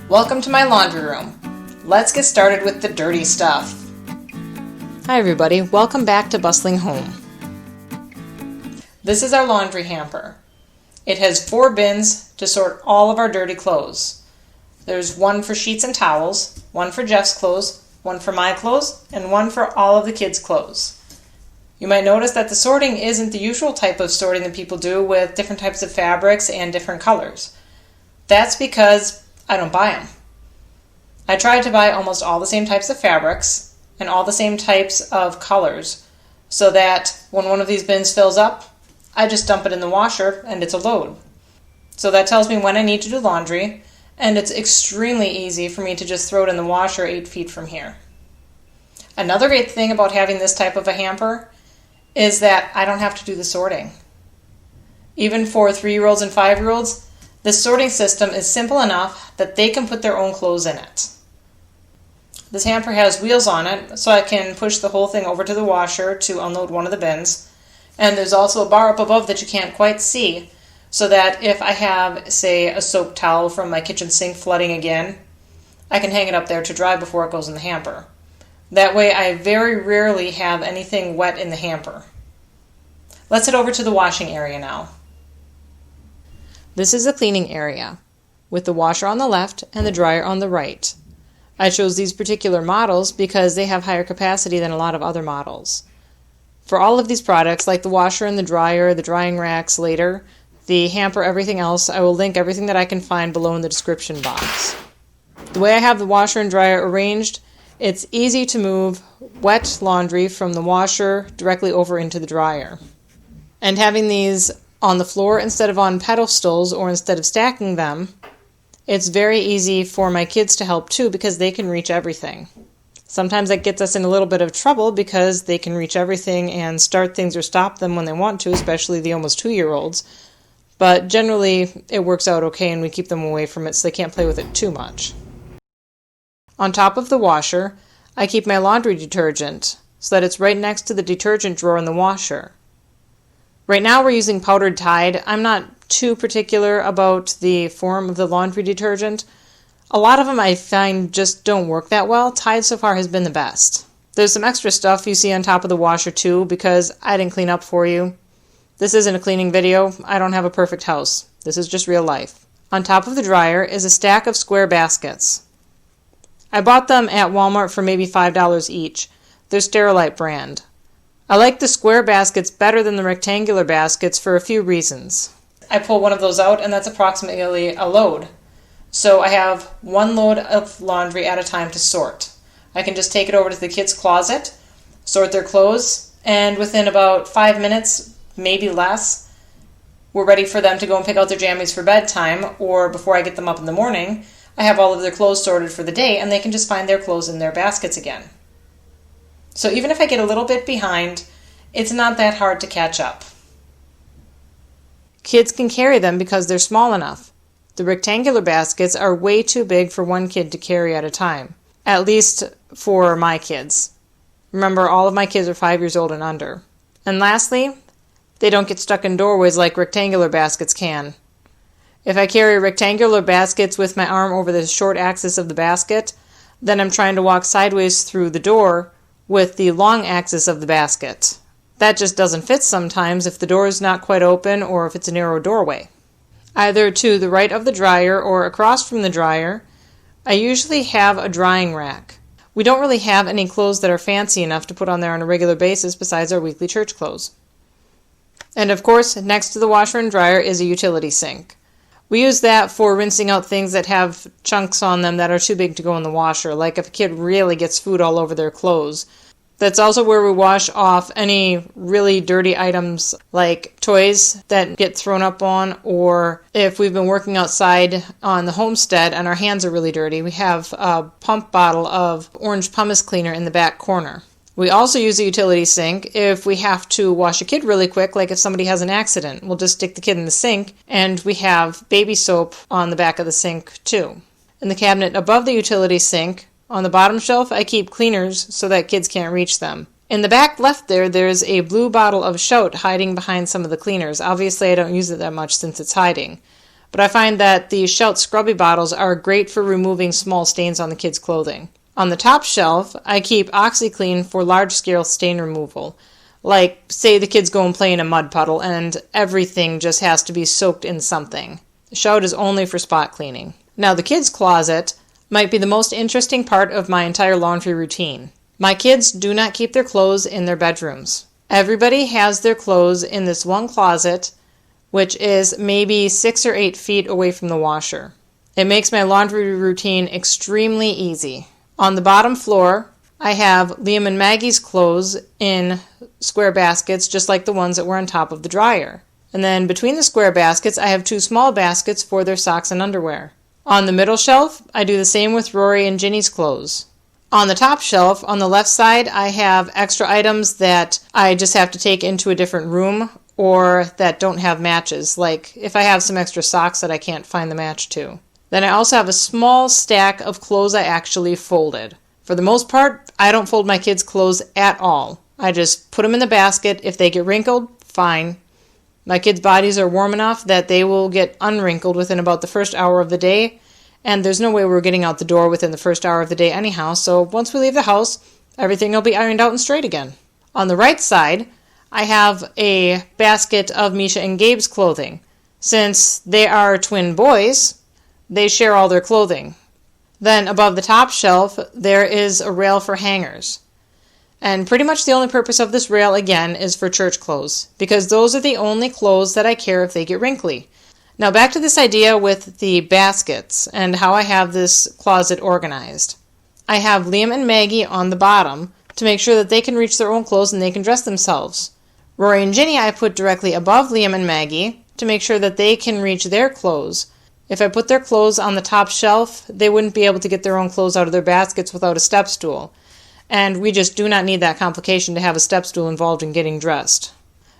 Welcome to my laundry room. Let's get started with the dirty stuff. Hi everybody, welcome back to Bustling Home. This is our laundry hamper. It has 4 bins to sort all of our dirty clothes. There's one for sheets and towels, one for Jeff's clothes, one for my clothes, and one for all of the kids' clothes. You might notice that the sorting isn't the usual type of sorting that people do with different types of fabrics and different colors. That's because I don't buy them. I tried to buy almost all the same types of fabrics and all the same types of colors so that when one of these bins fills up, I just dump it in the washer and it's a load. So that tells me when I need to do laundry, and it's extremely easy for me to just throw it in the washer 8 feet from here. Another great thing about having this type of a hamper is that I don't have to do the sorting. Even for 3-year-olds and 5-year-olds, this sorting system is simple enough that they can put their own clothes in it. This hamper has wheels on it, so I can push the whole thing over to the washer to unload one of the bins. And there's also a bar up above that you can't quite see, so that if I have, say, a soap towel from my kitchen sink flooding again, I can hang it up there to dry before it goes in the hamper. That way I very rarely have anything wet in the hamper. Let's head over to the washing area now. This is the cleaning area, with the washer on the left and the dryer on the right. I chose these particular models because they have higher capacity than a lot of other models. For all of these products, like the washer and the dryer, the drying racks later, the hamper, everything else, I will link everything that I can find below in the description box. The way I have the washer and dryer arranged, it's easy to move wet laundry from the washer directly over into the dryer. And having these on the floor instead of on pedestals or instead of stacking them, it's very easy for my kids to help too because they can reach everything. Sometimes that gets us in a little bit of trouble because they can reach everything and start things or stop them when they want to, especially the almost 2-year-olds. But generally it works out okay and we keep them away from it so they can't play with it too much. On top of the washer, I keep my laundry detergent so that it's right next to the detergent drawer in the washer. Right now we're using powdered Tide. I'm not too particular about the form of the laundry detergent. A lot of them I find just don't work that well. Tide so far has been the best. There's some extra stuff you see on top of the washer too because I didn't clean up for you. This isn't a cleaning video. I don't have a perfect house. This is just real life. On top of the dryer is a stack of square baskets. I bought them at Walmart for maybe $5 each. They're Sterilite brand. I like the square baskets better than the rectangular baskets for a few reasons. I pull one of those out and that's approximately a load. So I have one load of laundry at a time to sort. I can just take it over to the kids' closet, sort their clothes, and within about 5 minutes, maybe less, we're ready for them to go and pick out their jammies for bedtime, or before I get them up in the morning, I have all of their clothes sorted for the day and they can just find their clothes in their baskets again. So even if I get a little bit behind, it's not that hard to catch up. Kids can carry them because they're small enough. The rectangular baskets are way too big for one kid to carry at a time, at least for my kids. Remember, all of my kids are 5 years old and under. And lastly, they don't get stuck in doorways like rectangular baskets can. If I carry rectangular baskets with my arm over the short axis of the basket, then I'm trying to walk sideways through the door with the long axis of the basket. That just doesn't fit sometimes if the door is not quite open or if it's a narrow doorway. Either to the right of the dryer or across from the dryer, I usually have a drying rack. We don't really have any clothes that are fancy enough to put on there on a regular basis besides our weekly church clothes. And of course, next to the washer and dryer is a utility sink. We use that for rinsing out things that have chunks on them that are too big to go in the washer, like if a kid really gets food all over their clothes. That's also where we wash off any really dirty items like toys that get thrown up on, or if we've been working outside on the homestead and our hands are really dirty, we have a pump bottle of orange pumice cleaner in the back corner. We also use a utility sink if we have to wash a kid really quick, like if somebody has an accident. We'll just stick the kid in the sink, and we have baby soap on the back of the sink too. In the cabinet above the utility sink, on the bottom shelf, I keep cleaners so that kids can't reach them. In the back left there's a blue bottle of Shout hiding behind some of the cleaners. Obviously, I don't use it that much since it's hiding. but I find that the Shout Scrubby bottles are great for removing small stains on the kids' clothing. On the top shelf, I keep OxyClean for large-scale stain removal. Like, say the kids go and play in a mud puddle and everything just has to be soaked in something. Shout is only for spot cleaning. Now, the kids' closet might be the most interesting part of my entire laundry routine. My kids do not keep their clothes in their bedrooms. Everybody has their clothes in this one closet, which is maybe 6 or 8 feet away from the washer. It makes my laundry routine extremely easy. On the bottom floor, I have Liam and Maggie's clothes in square baskets, just like the ones that were on top of the dryer. And then between the square baskets, I have 2 small baskets for their socks and underwear. On the middle shelf, I do the same with Rory and Ginny's clothes. On the top shelf, on the left side, I have extra items that I just have to take into a different room or that don't have matches, like if I have some extra socks that I can't find the match to. Then I also have a small stack of clothes I actually folded. For the most part, I don't fold my kids' clothes at all. I just put them in the basket. If they get wrinkled, fine. My kids' bodies are warm enough that they will get unwrinkled within about the first hour of the day, and there's no way we're getting out the door within the first hour of the day anyhow, so once we leave the house, everything will be ironed out and straight again. On the right side, I have a basket of Misha and Gabe's clothing. Since they are twin boys, they share all their clothing. Then above the top shelf, there is a rail for hangers. And pretty much the only purpose of this rail, again, is for church clothes, because those are the only clothes that I care if they get wrinkly. Now back to this idea with the baskets and how I have this closet organized. I have Liam and Maggie on the bottom to make sure that they can reach their own clothes and they can dress themselves. Rory and Ginny I put directly above Liam and Maggie to make sure that they can reach their clothes. If I put their clothes on the top shelf, they wouldn't be able to get their own clothes out of their baskets without a step stool. And we just do not need that complication to have a step stool involved in getting dressed.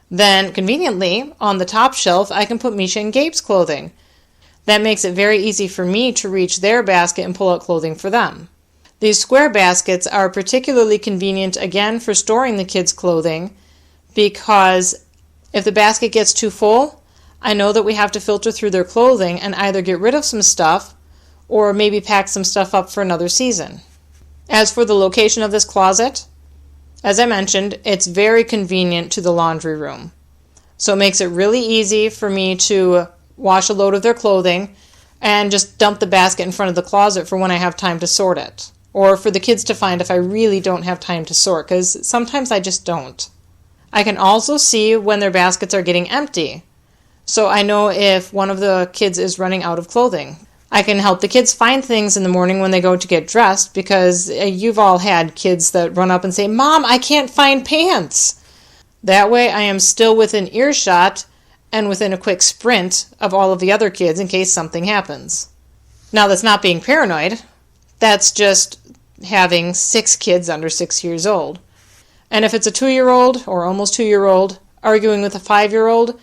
Then, conveniently, on the top shelf, I can put Misha and Gabe's clothing. That makes it very easy for me to reach their basket and pull out clothing for them. These square baskets are particularly convenient, again, for storing the kids' clothing, because if the basket gets too full, I know that we have to filter through their clothing and either get rid of some stuff or maybe pack some stuff up for another season. As for the location of this closet, as I mentioned, it's very convenient to the laundry room. So it makes it really easy for me to wash a load of their clothing and just dump the basket in front of the closet for when I have time to sort it. Or for the kids to find if I really don't have time to sort, because sometimes I just don't. I can also see when their baskets are getting empty, so I know if one of the kids is running out of clothing. I can help the kids find things in the morning when they go to get dressed, because you've all had kids that run up and say, "Mom, I can't find pants." That way I am still within earshot and within a quick sprint of all of the other kids in case something happens. Now that's not being paranoid. That's just having 6 kids under 6 years old. And if it's a 2-year-old or almost 2-year-old arguing with a 5-year-old,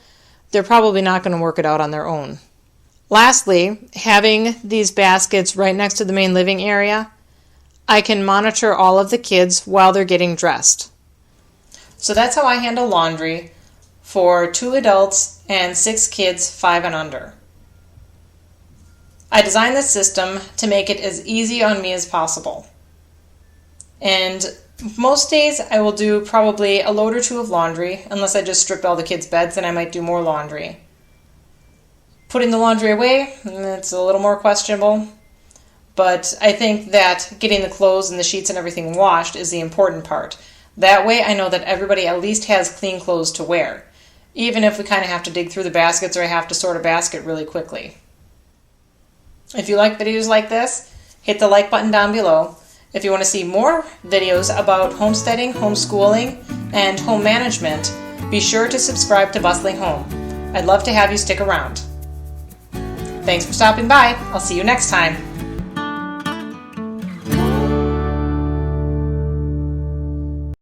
they're probably not going to work it out on their own. Lastly, having these baskets right next to the main living area, I can monitor all of the kids while they're getting dressed. So that's how I handle laundry for 2 adults and 6 kids 5 and under. I designed this system to make it as easy on me as possible. And most days I will do probably a load or 2 of laundry, unless I just stripped all the kids' beds, then I might do more laundry. Putting the laundry away, it's a little more questionable, but I think that getting the clothes and the sheets and everything washed is the important part. That way I know that everybody at least has clean clothes to wear, even if we kind of have to dig through the baskets or I have to sort a basket really quickly. If you like videos like this, hit the like button down below. If you want to see more videos about homesteading, homeschooling, and home management, be sure to subscribe to Bustling Home. I'd love to have you stick around. Thanks for stopping by. I'll see you next time.